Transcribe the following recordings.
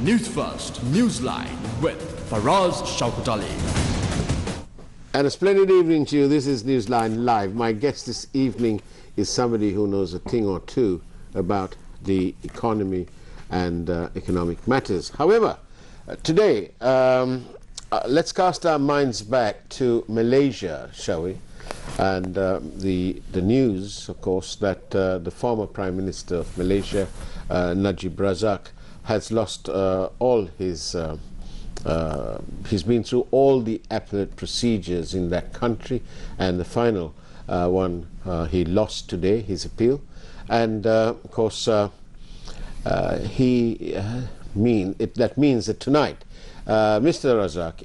News First, Newsline with Faraz Shaukat Ali. And a splendid evening to you. This is Newsline Live. My guest this evening is somebody who knows a thing or two about the economy and economic matters. However, today, let's cast our minds back to Malaysia, shall we? And the news, of course, that the former Prime Minister of Malaysia, Najib Razak, has lost all his he's been through all the appellate procedures in that country, and the final one he lost today, his appeal. And of course, that means that tonight Mr. Razak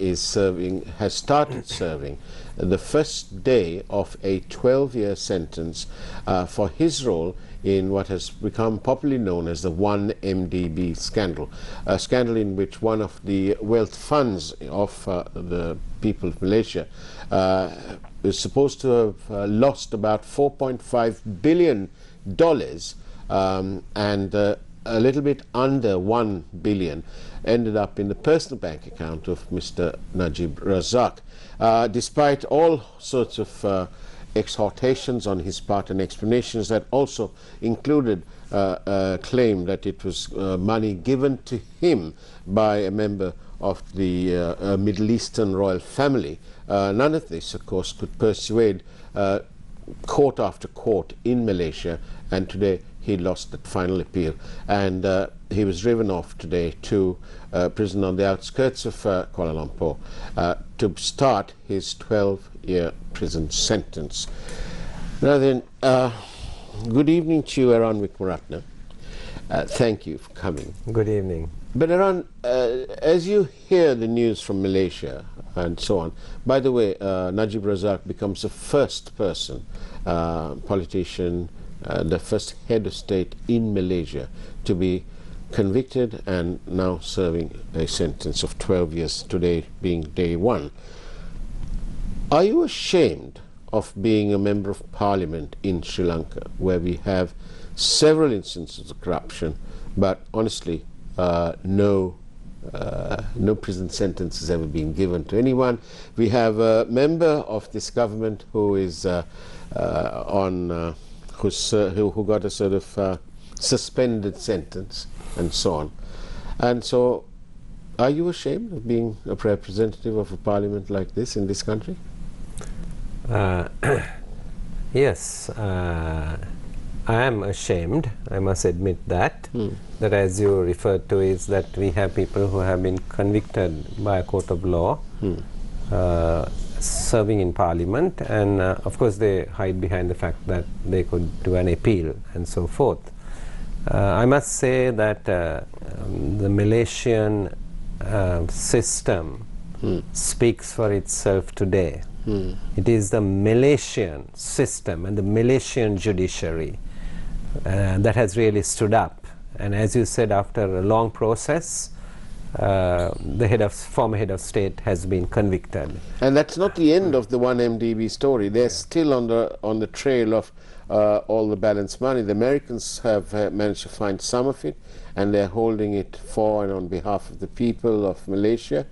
has started serving the first day of a 12-year sentence for his role in what has become popularly known as the 1MDB scandal, a scandal in which one of the wealth funds of the people of Malaysia is supposed to have lost about $4.5 billion and a little bit under $1 billion ended up in the personal bank account of Mr. Najib Razak. Despite all sorts of exhortations on his part and explanations that also included a claim that it was money given to him by a member of the Middle Eastern royal family, none of this, of course, could persuade court after court in Malaysia, and today he lost that final appeal, and he was driven off today to prison on the outskirts of Kuala Lumpur to start his 12-year prison sentence. Now then, good evening to you, Eran Wickramaratne. Thank you for coming. Good evening. But Eran, as you hear the news from Malaysia and so on, by the way, Najib Razak becomes the first person, politician, the first head of state in Malaysia to be convicted and now serving a sentence of 12 years, today being day one. Are you ashamed of being a member of parliament in Sri Lanka, where we have several instances of corruption, but honestly no prison sentence has ever been given to anyone? We have a member of this government who is who got a sort of suspended sentence and so on. And so, are you ashamed of being a representative of a parliament like this in this country? Yes, I am ashamed, I must admit that. That, as you referred to, is that we have people who have been convicted by a court of law serving in parliament, and of course they hide behind the fact that they could do an appeal and so forth. I must say that the Malaysian system speaks for itself today. It is the Malaysian system and the Malaysian judiciary that has really stood up, and as you said, after a long process, the former head of state has been convicted. And that's not the end of the 1MDB story. They're still on the trail of all the balance money. The Americans have managed to find some of it, and they're holding it for and on behalf of the people of Malaysia,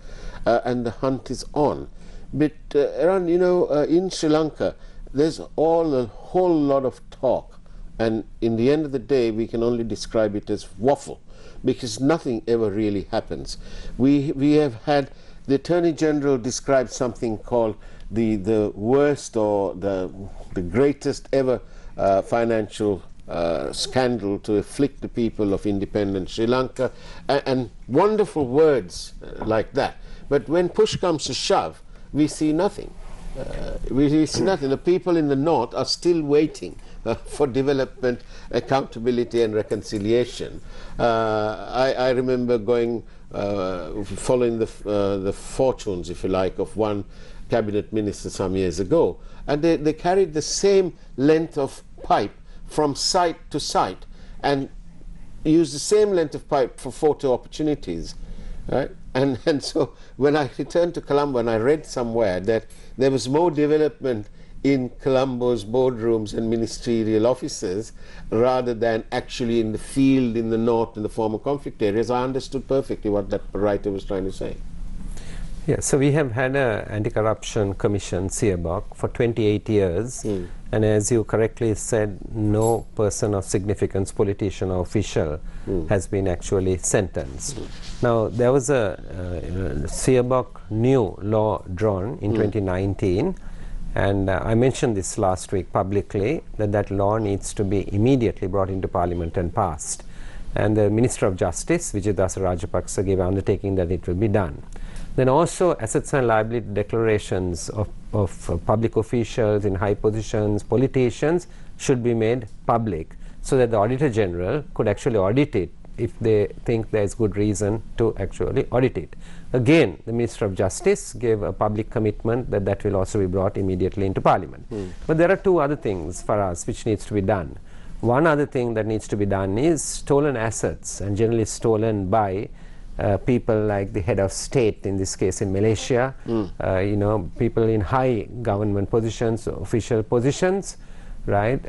and the hunt is on. But Eran, you know, in Sri Lanka, there's a whole lot of talk, and in the end of the day, we can only describe it as waffle, because nothing ever really happens. We have had the Attorney General describe something called the worst or the greatest ever financial scandal to afflict the people of independent Sri Lanka, and wonderful words like that. But when push comes to shove, we see nothing. We see nothing. The people in the north are still waiting for development, accountability and reconciliation. I remember going, following the fortunes, if you like, of one cabinet minister some years ago, and they carried the same length of pipe from site to site and used the same length of pipe for photo opportunities, right? And so when I returned to Colombo and I read somewhere that there was more development in Colombo's boardrooms and ministerial offices rather than actually in the field in the north in the former conflict areas. I understood perfectly what that writer was trying to say. Yeah, so we have had an anti-corruption commission, CIABOC, for 28 years, and as you correctly said, no person of significance, politician or official, has been actually sentenced. Now, there was a CIABOC new law drawn in 2019, and I mentioned this last week publicly, that that law needs to be immediately brought into Parliament and passed. And the Minister of Justice, Vijayadasa Rajapaksa, gave an undertaking that it will be done. Then also assets and liability declarations of public officials in high positions, politicians, should be made public so that the Auditor General could actually audit it if they think there is good reason to actually audit it. Again, the Minister of Justice gave a public commitment that that will also be brought immediately into Parliament. But there are two other things for us which needs to be done. One other thing that needs to be done is stolen assets, and generally stolen by people like the head of state, in this case in Malaysia, you know, people in high government positions, official positions, right?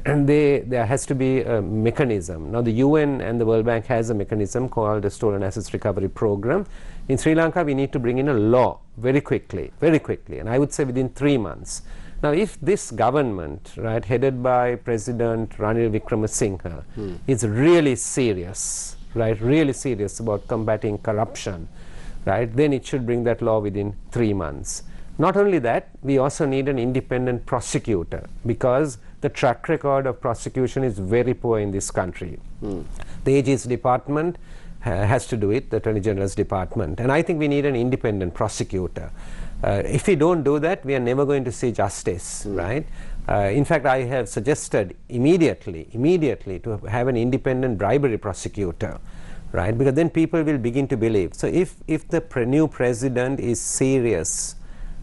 And there has to be a mechanism. Now the UN and the World Bank has a mechanism called the Stolen Assets Recovery Program. In Sri Lanka, we need to bring in a law very quickly, and I would say within 3 months. Now, if this government, right, headed by President Eran Wickramaratne, is really serious, right, really serious about combating corruption, right, then it should bring that law within 3 months. Not only that, we also need an independent prosecutor, because the track record of prosecution is very poor in this country. The AG's department has to do it, the Attorney General's department, and I think we need an independent prosecutor. If we don't do that, we are never going to see justice, right? In fact, I have suggested immediately to have an independent bribery prosecutor, right? Because then people will begin to believe. So if the new president is serious,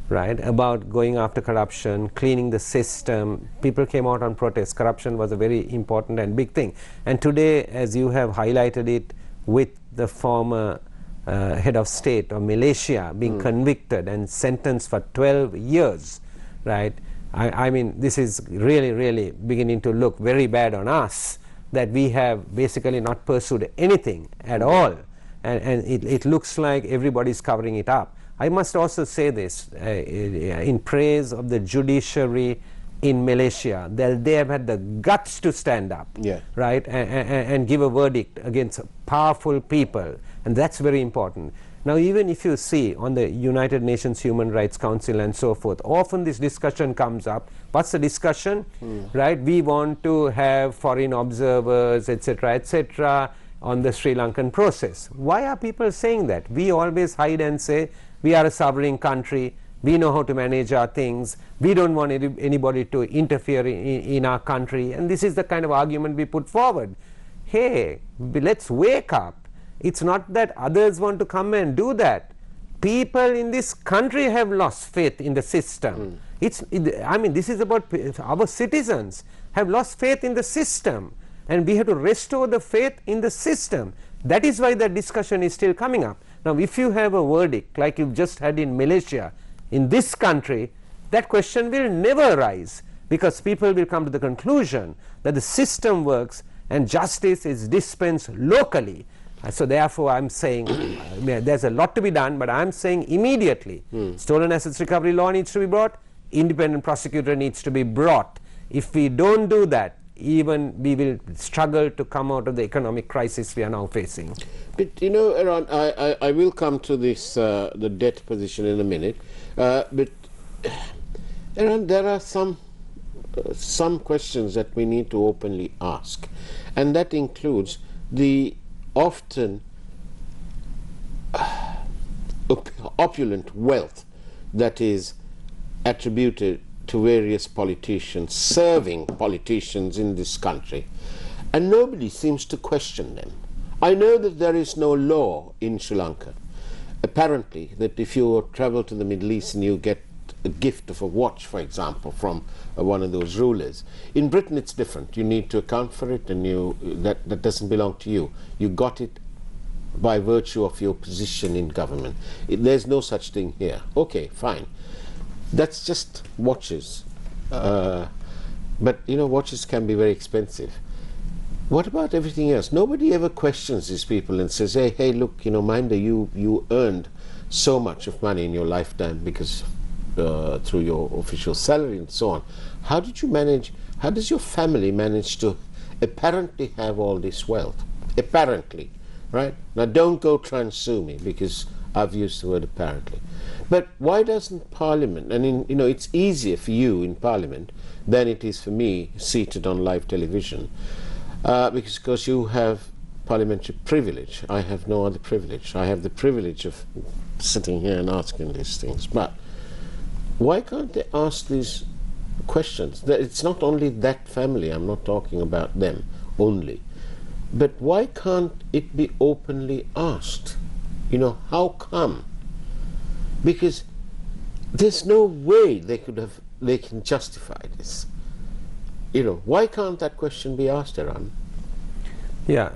right, about going after corruption, cleaning the system, people came out on protest. Corruption was a very important and big thing. And today, as you have highlighted it, with the former head of state of Malaysia being convicted and sentenced for 12 years, right? I mean, this is really beginning to look very bad on us, that we have basically not pursued anything at all, and it looks like everybody's covering it up. I must also say this in praise of the judiciary in Malaysia, that they have had the guts to stand up, right, and give a verdict against powerful people, and that's very important. Now, even if you see on the United Nations Human Rights Council and so forth, often this discussion comes up. What's the discussion? Right? We want to have foreign observers, etc., on the Sri Lankan process. Why are people saying that? We always hide and say, we are a sovereign country, we know how to manage our things, we don't want anybody to interfere in our country, and this is the kind of argument we put forward. Hey, let's wake up. It's not that others want to come and do that. People in this country have lost faith in the system. I mean, this is about our citizens have lost faith in the system, and we have to restore the faith in the system. That is why the discussion is still coming up. Now, if you have a verdict like you've just had in Malaysia, in this country, that question will never arise, because people will come to the conclusion that the system works and justice is dispensed locally. So therefore, I'm saying there's a lot to be done, but I'm saying immediately stolen assets recovery law needs to be brought, independent prosecutor needs to be brought. If we don't do that, even we will struggle to come out of the economic crisis we are now facing. But you know, Eran, I will come to this the debt position in a minute, but Eran, there are some questions that we need to openly ask, and that includes the often opulent wealth that is attributed to various politicians, serving politicians in this country, and nobody seems to question them. I know that there is no law in Sri Lanka, apparently, that if you travel to the Middle East and you get a gift of a watch, for example, from one of those rulers. In Britain it's different. You need to account for it, and that doesn't belong to you. You got it by virtue of your position in government. There's no such thing here. Okay, fine. That's just watches. But you know, watches can be very expensive. What about everything else? Nobody ever questions these people and says, hey, look, you know, Minder, you earned so much of money in your lifetime because through your official salary and so on. How did you manage, how does your family manage to apparently have all this wealth? Apparently, right? Now don't go try and sue me because I've used the word apparently. But why doesn't Parliament, and you know, it's easier for you in Parliament than it is for me seated on live television, because you have parliamentary privilege. I have no other privilege. I have the privilege of sitting here and asking these things. But why can't they ask these questions? It's not only that family, I'm not talking about them only. But why can't it be openly asked? You know, how come? Because there's no way they can justify this. You know, why can't that question be asked, Eran? Yeah,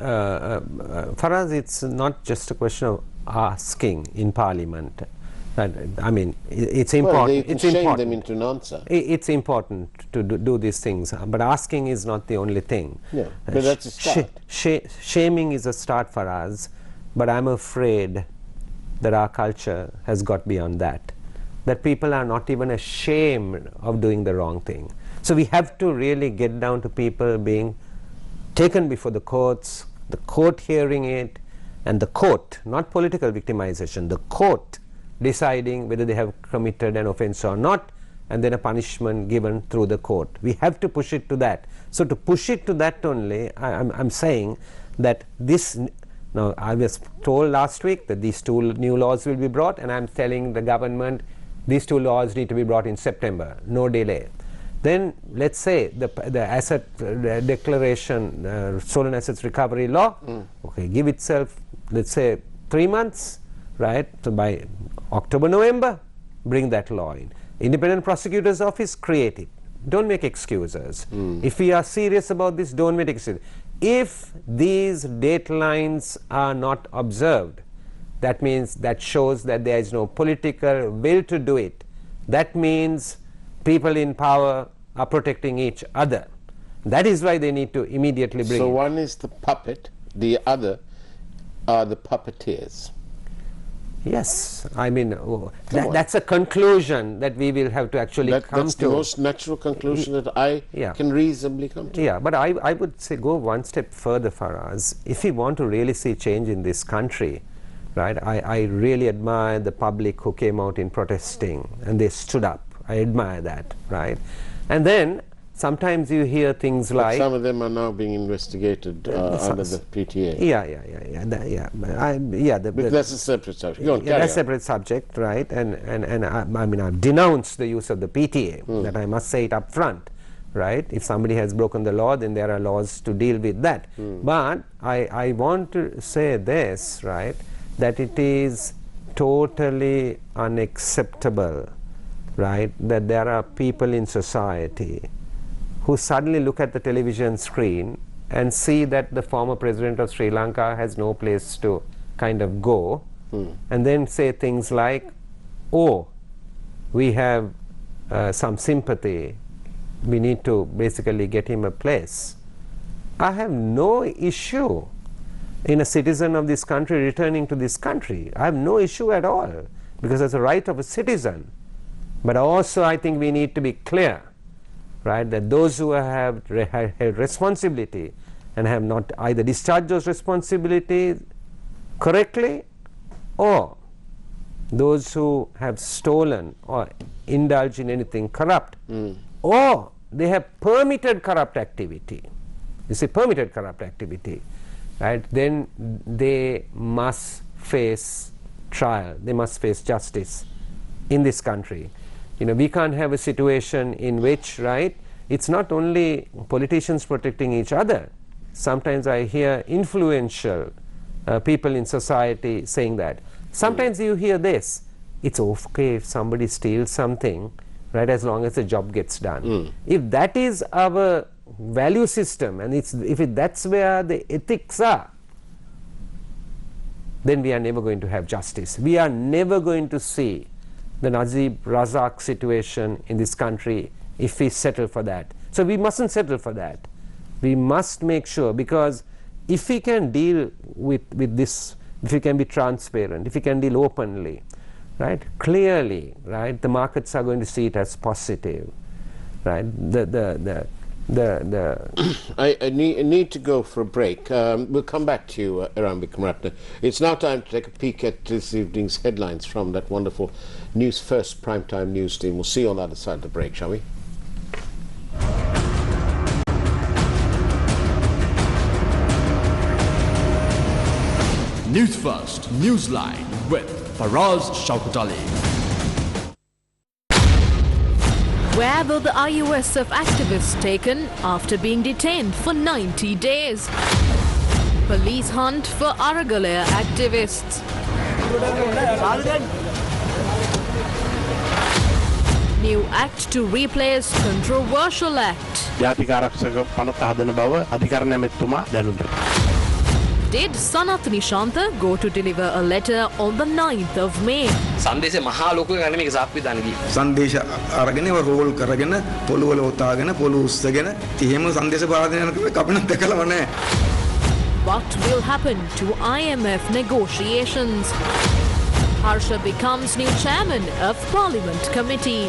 Faraz, it's not just a question of asking in Parliament. I mean, it's important. Well, they can it's shame important. them into an answer. It's important to do these things, but asking is not the only thing. Yeah, but that's a start. Shaming is a start for us, but I'm afraid that our culture has got beyond that. That people are not even ashamed of doing the wrong thing. So we have to really get down to people being taken before the courts, the court hearing it, and the court, not political victimization, the court deciding whether they have committed an offense or not, and then a punishment given through the court. We have to push it to that. So to push it to that only, I'm saying that this, now I was told last week that these two new laws will be brought, and I'm telling the government these two laws need to be brought in September, no delay. Then let's say the asset declaration, stolen assets recovery law, okay, give itself, let's say 3 months, right? So by October, November, bring that law in. Independent Prosecutor's Office, create it. Don't make excuses. If we are serious about this, don't make excuses. If these deadlines are not observed, that means, that shows that there is no political will to do it. That means people in power are protecting each other. That is why they need to immediately bring So it. one is the puppet, the other are the puppeteers. Yes, I mean, that's a conclusion that we will have to actually come to. That's the most natural conclusion that I can reasonably come to. Yeah, but I would say go one step further for us. If we want to really see change in this country, right, I really admire the public who came out in protesting and they stood up. I admire that, right? And then sometimes you hear things But like... some of them are now being investigated under the PTA. But that's a separate subject. Go on, that's a separate subject, right? And I mean, I've denounced the use of the PTA, that I must say it up front, right? If somebody has broken the law, then there are laws to deal with that. But I want to say this, right, that it is totally unacceptable, right, that there are people in society who suddenly look at the television screen and see that the former president of Sri Lanka has no place to kind of go, and then say things like, oh, we have some sympathy, we need to basically get him a place. I have no issue in a citizen of this country returning to this country. I have no issue at all, because it's a right of a citizen. But also I think we need to be clear, right, that those who have held responsibility and have not either discharged those responsibilities correctly, or those who have stolen or indulged in anything corrupt, or they have permitted corrupt activity, you see, permitted corrupt activity, right, then they must face trial, they must face justice in this country. You know, we can't have a situation in which, right, it's not only politicians protecting each other. Sometimes I hear influential people in society saying that. Sometimes you hear this, it's okay if somebody steals something, right, as long as the job gets done. If that is our value system, and that's where the ethics are, then we are never going to have justice. We are never going to see the Najib Razak situation in this country if we settle for that. So we mustn't settle for that. We must make sure, because if we can deal with this, if we can be transparent, if we can deal openly, right, clearly, right, the markets are going to see it as positive, right. I need to go for a break. We'll come back to you, Eran Wickramaratne. It's now time to take a peek at this evening's headlines from that wonderful News First Primetime news team. We'll see you on the other side of the break, shall we? News First, Newsline with Faraz Shaukat Ali. Where were the IUSF activists taken after being detained for 90 days? Police hunt for Aragalaya activists. New act to replace controversial act. Did Sanath Nishanta go to deliver a letter on the 9th of May? සංදේශ මහා ලෝකයක ගන්න මේක සාප්පිදාන ගියේ. සංදේශ අරගෙන ඒව roll කරගෙන පොළොව වල ඔතාගෙන පොළොව උස්සගෙන එහෙම සංදේශ පාරදෙන යනකොට අපිට දැකලව නැහැ. What will happen to IMF negotiations? Harsha becomes new chairman of Parliament Committee.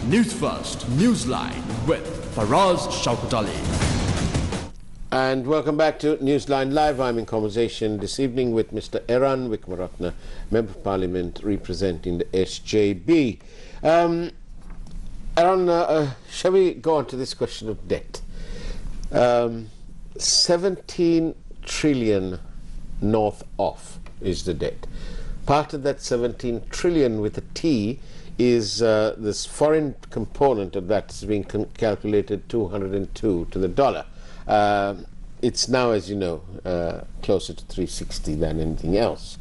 News First, Newsline with Faraz Shaukat Ali. And welcome back to Newsline Live. I'm in conversation this evening with Mr. Eran Wickramaratne, Member of Parliament representing the SJB. Eran, shall we go on to this question of debt? 17 trillion north of is the debt. Part of that 17 trillion with a T is this foreign component of that is being calculated 202 to the dollar. It's now, as you know, closer to 360 than anything else,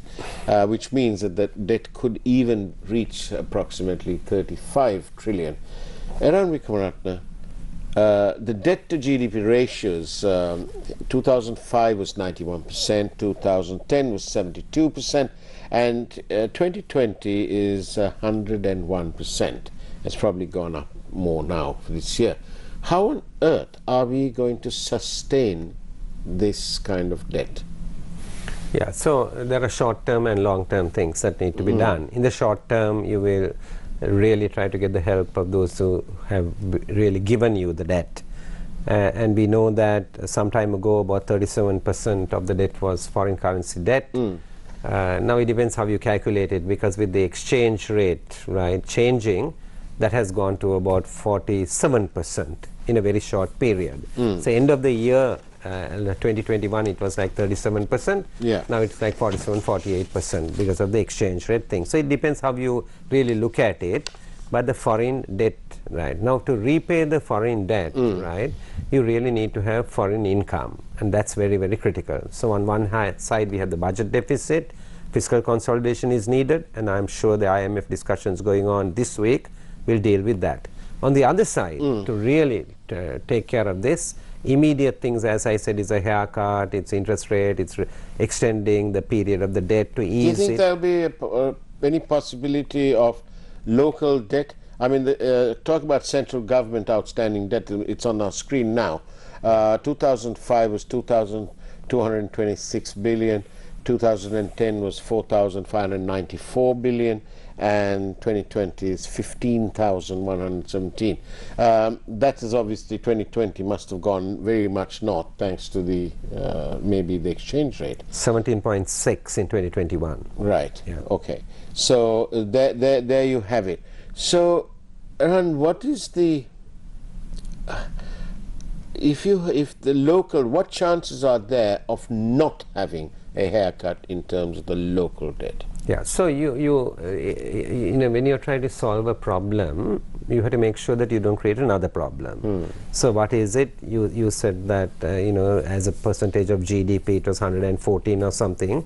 which means that the debt could even reach approximately 35 trillion. Eran Wickramaratne, the debt to GDP ratios, 2005 was 91%, 2010 was 72%, and 2020 is 101%. It's probably gone up more now for this year. How on earth are we going to sustain this kind of debt? Yeah, so there are short-term and long-term things that need to be done. In the short term, you will really try to get the help of those who have really given you the debt. And we know that some time ago about 37% of the debt was foreign currency debt. Now it depends how you calculate it, because with the exchange rate, right, changing, that has gone to about 47% in a very short period. So end of the year, 2021, it was like 37%. Yeah. Now it's like 47, 48% because of the exchange rate thing. So it depends how you really look at it. But the foreign debt, right, now to repay the foreign debt, right, you really need to have foreign income, and that's very, very critical. So on one side we have the budget deficit, fiscal consolidation is needed, and I'm sure the IMF discussions going on this week will deal with that. On the other side, to really take care of this, immediate things, as I said, is a haircut, it's interest rate, it's extending the period of the debt to ease. Do you think there'll be any possibility of local debt? I mean, talk about central government outstanding debt, it's on our screen now. 2005 was 2,226 billion, 2010 was 4,594 billion, and 2020 is 15,117. That is obviously 2020 must have gone very much north thanks to the maybe the exchange rate. 17.6 in 2021. Right. Yeah. Okay. So there you have it. So, Eran, what is the if the local, what chances are there of not having a haircut in terms of the local debt? Yeah, so you know, when you're trying to solve a problem, you have to make sure that you don't create another problem. So what is it? You said that you know, as a percentage of GDP it was 114 or something.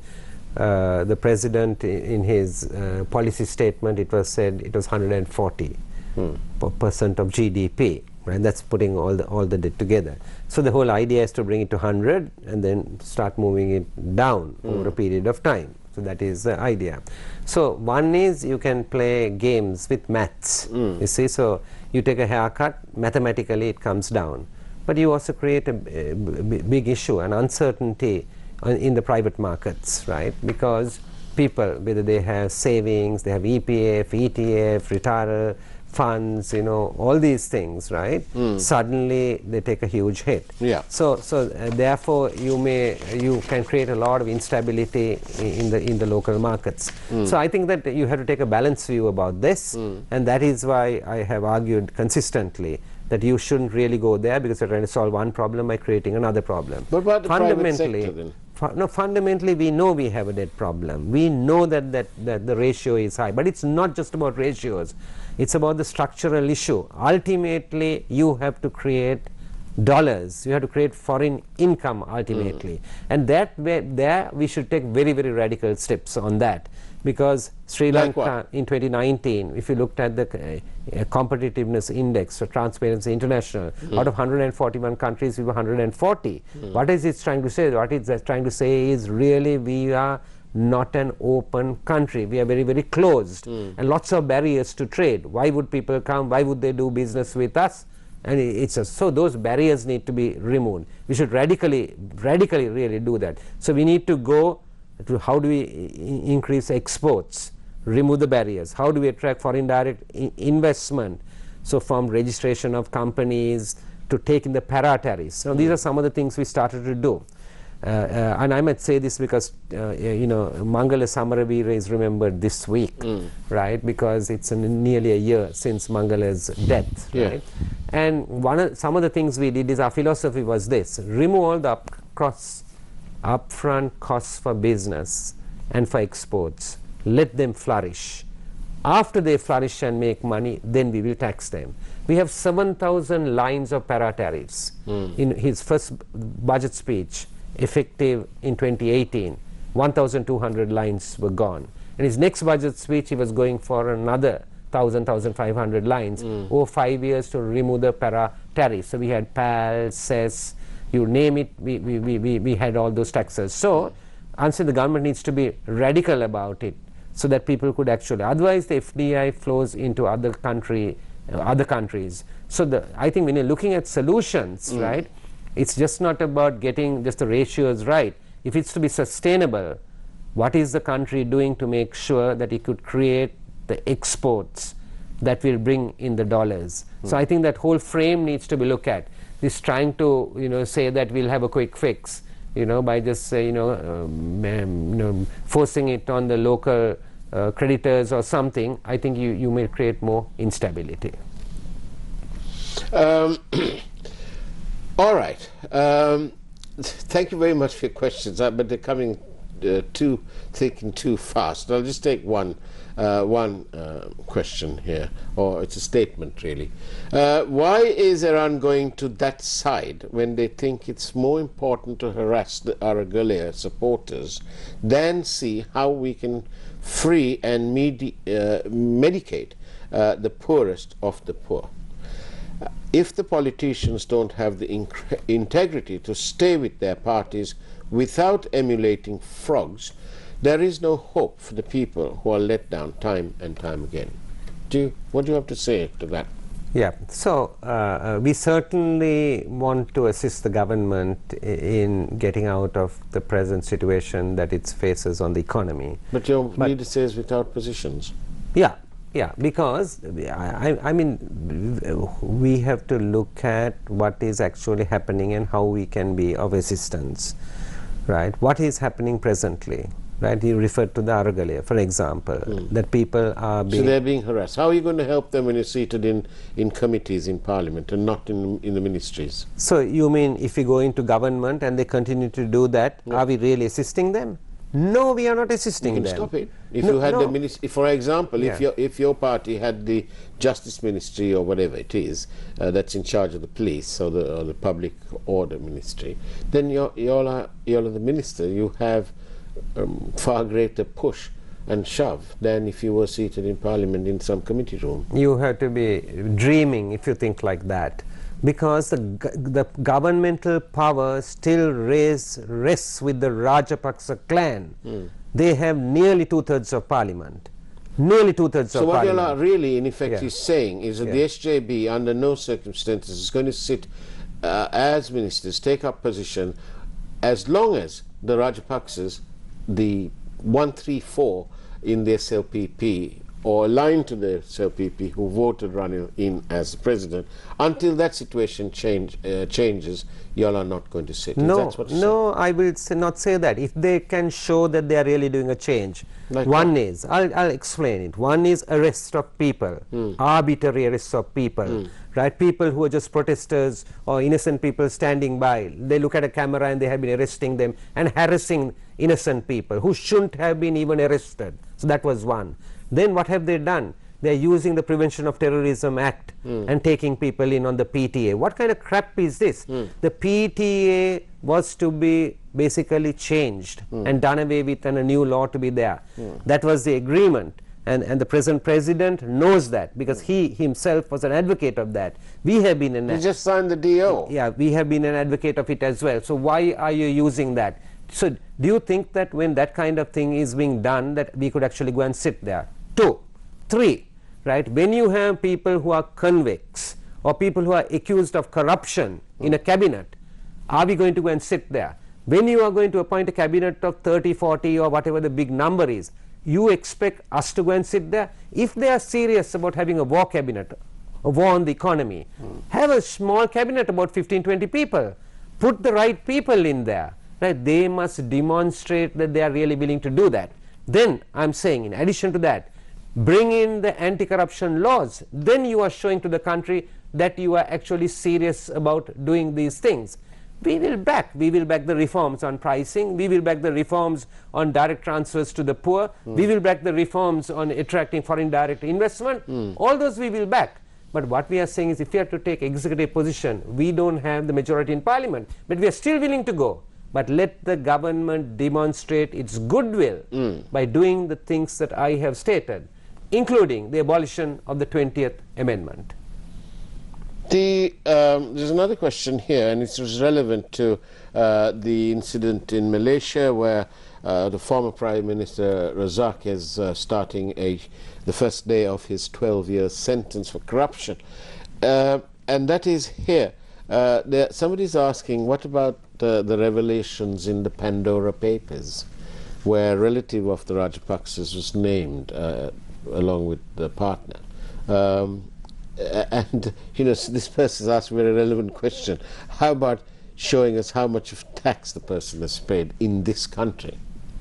The president in his policy statement, it was said it was 140% of GDP, right? That's putting all the debt together. So the whole idea is to bring it to 100 and then start moving it down over a period of time. So that is the idea. So one is you can play games with maths, you see. So you take a haircut, mathematically it comes down. But you also create a big issue, an uncertainty in the private markets, right? Because people, whether they have savings, they have EPF, ETF, retirer funds, you know, all these things, right? Suddenly they take a huge hit. Yeah. So therefore you can create a lot of instability in the local markets. So I think that you have to take a balanced view about this, and that is why I have argued consistently that you shouldn't really go there, because you're trying to solve one problem by creating another problem. But about the private sector then? No, fundamentally we know we have a debt problem. We know that the ratio is high, but it's not just about ratios. It's about the structural issue. Ultimately, you have to create dollars. You have to create foreign income ultimately. And there we should take very, very radical steps on that. Because Sri Lanka in 2019, if you looked at the competitiveness index for Transparency International, out of 141 countries, we were 140. What is it trying to say? What it's trying to say is really we are not an open country. We are very, very closed, and lots of barriers to trade. Why would people come? Why would they do business with us? And it's so those barriers need to be removed. We should radically really do that. So we need to go to how do we increase exports, remove the barriers, how do we attract foreign direct investment, so from registration of companies to taking the para-tariffs. So these are some of the things we started to do. And I might say this because you know, Mangala Samaravira is remembered this week, right? Because it's nearly a year since Mangala's death, right? And some of the things we did is, our philosophy was this: remove all the upfront costs for business and for exports, let them flourish. After they flourish and make money, then we will tax them. We have 7,000 lines of para-tariffs. In his first budget speech, effective in 2018, 1,200 lines were gone. In his next budget speech, he was going for another 1,500 lines over 5 years to remove the para-tariffs. So we had PAL, CES, you name it, we had all those taxes. So I'm saying the government needs to be radical about it, so that people could actually, otherwise the FDI flows into other countries. So I think when you're looking at solutions, right, it's just not about getting just the ratios right. If it's to be sustainable, what is the country doing to make sure that it could create the exports that will bring in the dollars? So I think that whole frame needs to be looked at. This trying to, you know, say that we'll have a quick fix, you know, by just forcing it on the local creditors or something. I think you may create more instability. All right. Thank you very much for your questions, but they're coming too thick and too fast. I'll just take one question here, or it's a statement really. Why is Iran going to that side when they think it's more important to harass the Aragalea supporters than see how we can free and medicate the poorest of the poor? If the politicians don't have the integrity to stay with their parties without emulating frogs, there is no hope for the people who are let down time and time again. What do you have to say to that? Yeah, so we certainly want to assist the government in getting out of the present situation that it faces on the economy. But your leader says without positions. Yeah, because I mean, we have to look at what is actually happening and how we can be of assistance, right? What is happening presently, right? You referred to the Aragalea, for example, that people are being... So they're being harassed. How are you going to help them when you're seated in committees in Parliament and not in the ministries? So you mean if we go into government and they continue to do that, are we really assisting them? No, we are not assisting them. You can stop it. If you had the ministry, for example, if your party had the Justice Ministry or whatever it is that's in charge of the police or the Public Order Ministry, then you all are the minister. You have far greater push and shove than if you were seated in Parliament in some committee room. You have to be dreaming if you think like that, because the governmental power still rests with the Rajapaksa clan. They have nearly 2/3 of Parliament. Nearly 2/3 So of what Parliament. you are really in effect Yeah. is saying is that Yeah. the SJB under no circumstances is going to sit as ministers, take up position as long as the Rajapaksas, the 134 in the SLPP or aligned to the SLPP who voted Ranil in as the president, until that situation changes, you all are not going to sit. No, That's what you're no, I will not say that. If they can show that they are really doing a change, Like one what? is, I'll explain it. One is arrest of people, arbitrary arrests of people, right? People who are just protesters or innocent people standing by. They look at a camera and they have been arresting them and harassing innocent people who shouldn't have been even arrested. So that was one. Then what have they done? They are using the Prevention of Terrorism Act and taking people in on the PTA. What kind of crap is this? The PTA was to be basically changed and done away with, and a new law to be there. That was the agreement, and the present president knows that, because he himself was an advocate of that. We have been He just signed the DO. yeah, we have been an advocate of it as well. So why are you using that? So do you think that when that kind of thing is being done, that we could actually go and sit there? 2, 3, right? When you have people who are convicts or people who are accused of corruption in a cabinet, are we going to go and sit there? When you are going to appoint a cabinet of 30, 40 or whatever the big number is, you expect us to go and sit there? If they are serious about having a war cabinet, a war on the economy, have a small cabinet about 15, 20 people. Put the right people in there. Right? They must demonstrate that they are really willing to do that. Then I'm saying, in addition to that, bring in the anti-corruption laws. Then you are showing to the country that you are actually serious about doing these things. We will back the reforms on pricing, we will back the reforms on direct transfers to the poor, we will back the reforms on attracting foreign direct investment, all those we will back. But what we are saying is, if we have to take executive position, we don't have the majority in Parliament, but we are still willing to go. But let the government demonstrate its goodwill by doing the things that I have stated, including the abolition of the 20th Amendment. There's another question here, and it's relevant to the incident in Malaysia where the former Prime Minister Razak is starting the first day of his 12-year sentence for corruption. And that is here. Somebody's asking, what about the revelations in the Pandora Papers, where a relative of the Rajapaksas was named along with the partner? And you know, this person has asked a very relevant question. How about showing us how much of tax the person has paid in this country,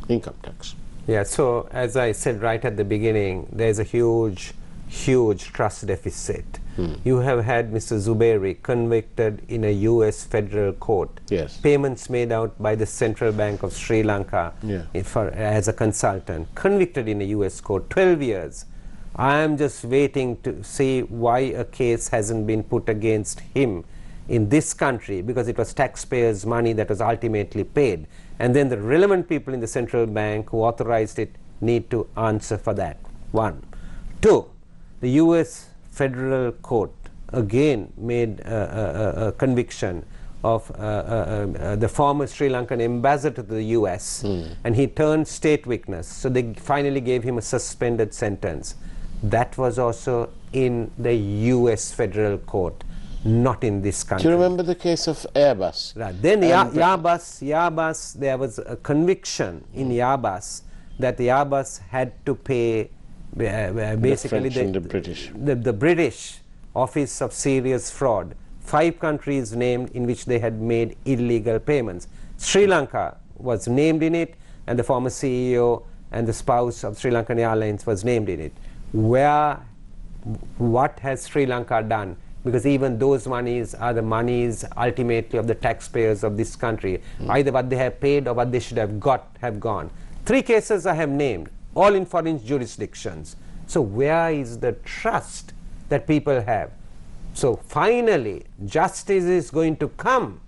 income tax? Yeah, so as I said right at the beginning, there's a huge trust deficit. You have had Mr. Zubairi convicted in a US federal court. Yes. Payments made out by the Central Bank of Sri Lanka as a consultant, convicted in a US court, 12 years. I am just waiting to see why a case hasn't been put against him in this country, because it was taxpayers' money that was ultimately paid. And then the relevant people in the central bank who authorized it need to answer for that. 1. 2. The US Federal Court again made a conviction of the former Sri Lankan ambassador to the US, and he turned state witness. So they finally gave him a suspended sentence. That was also in the US Federal Court, not in this country. Do you remember the case of Airbus? Right. Then Yabas, there was a conviction in Yabas that the Yabas had to pay basically the British. The British Office of Serious Fraud, 5 countries named in which they had made illegal payments. Sri Lanka was named in it, and the former CEO and the spouse of Sri Lankan Airlines was named in it. What has Sri Lanka done? Because even those monies are the monies ultimately of the taxpayers of this country. Either what they have paid or what they should have gone. 3 cases I have named, all in foreign jurisdictions. So where is the trust that people have? So finally, justice is going to come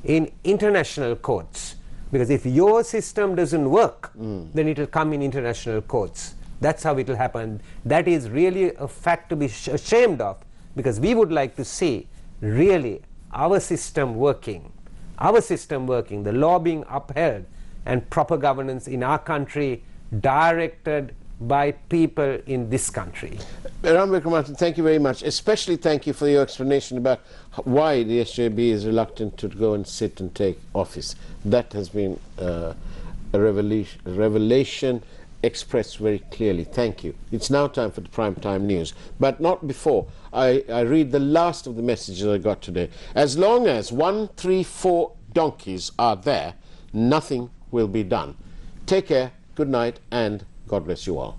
in international courts, Because if your system doesn't work, then it will come in international courts. That's how it will happen. That is really a fact to be ashamed of, because we would like to see really our system working, the law being upheld, and proper governance in our country directed by people in this country. Eran Wickramaratne, thank you very much. Especially thank you for your explanation about why the SJB is reluctant to go and sit and take office. That has been a revelation expressed very clearly. Thank you. It's now time for the Primetime News, but not before I read the last of the messages I got today. As long as 134 donkeys are there, nothing will be done. Take care, good night, and God bless you all.